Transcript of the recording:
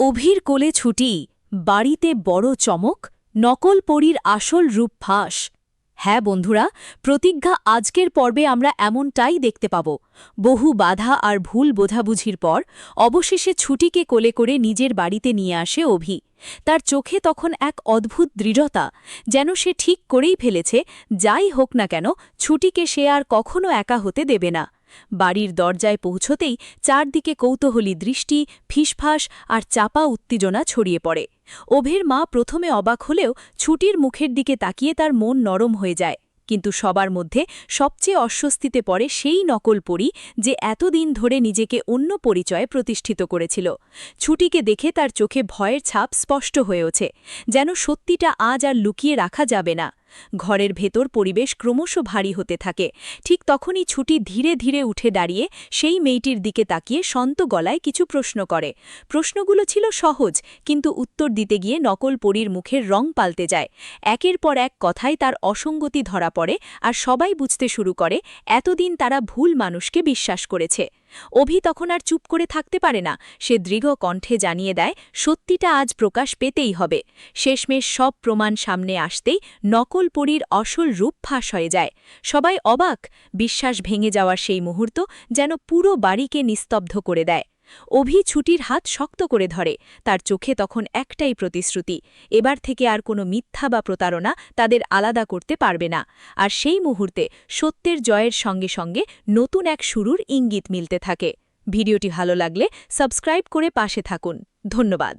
অভির কোলে ছুটি, বাড়িতে বড় চমক, নকল পরীর আসল রূপ ফাঁস। হ্যাঁ বন্ধুরা, প্রতিজ্ঞা আজকের পর্বে আমরা এমনটাই দেখতে পাব। বহু বাধা আর ভুল বোঝাবুঝির পর অবশেষে ছুটিকে কোলে করে নিজের বাড়িতে নিয়ে আসে অভি। তার চোখে তখন এক অদ্ভুত দৃঢ়তা, যেন সে ঠিক করেই ফেলেছে, যাই হোক না কেন ছুটিকে সে আর কখনো একা হতে দেবে না। বাড়ির দরজায় পৌঁছতেই চারদিকে কৌতূহলী দৃষ্টি, ফিসফাস আর চাপা উত্তেজনা ছড়িয়ে পড়ে। অভির মা প্রথমে অবাক হলেও ছুটির মুখের দিকে তাকিয়ে তার মন নরম হয়ে যায়। কিন্তু সবার মধ্যে সবচেয়ে অস্বস্তিতে পড়ে সেই নকল পরী, যে এতদিন ধরে নিজেকে অন্য পরিচয়ে প্রতিষ্ঠিত করেছিল। ছুটিকে দেখে তার চোখে ভয়ের ছাপ স্পষ্ট হয়ে ওঠে, যেন সত্যিটা আজ আর লুকিয়ে রাখা যাবে না। ঘরের ভেতর পরিবেশ ক্রমশ ভারী হতে থাকে। ঠিক তখনই ছুটি ধীরে ধীরে উঠে দাঁড়িয়ে সেই মেয়েটির দিকে তাকিয়ে শান্ত গলায় কিছু প্রশ্ন করে। প্রশ্নগুলো ছিল সহজ, কিন্তু উত্তর দিতে গিয়ে নকল পরীর মুখের রং পাল্টে যায়। একের পর এক কথায় তার অসঙ্গতি ধরা পড়ে, আর সবাই বুঝতে শুরু করে এতদিন তারা ভুল মানুষকে বিশ্বাস করেছে। অভি তখন আর চুপ করে থাকতে পারে না। সে দৃঢ় কণ্ঠে জানিয়ে দেয়, সত্যিটা আজ প্রকাশ পেতেই হবে। শেষমেশ সব প্রমাণ সামনে আসতেই নকল পরীর আসল রূপ ফাঁস হয়ে যায়। সবাই অবাক, বিশ্বাস ভেঙে যাওয়ার সেই মুহূর্ত যেন পুরো বাড়িকে নিস্তব্ধ করে দেয়। অভি ছুটির হাত শক্ত করে ধরে, তার চোখে তখন একটাই প্রতিশ্রুতি, এবার থেকে আর কোনো মিথ্যা বা প্রতারণা তাদের আলাদা করতে পারবে না। আর সেই মুহূর্তে সত্যের জয়ের সঙ্গে সঙ্গে নতুন এক শুরুর ইঙ্গিত মিলতে থাকে। ভিডিওটি ভালো লাগলে সাবস্ক্রাইব করে পাশে থাকুন। ধন্যবাদ।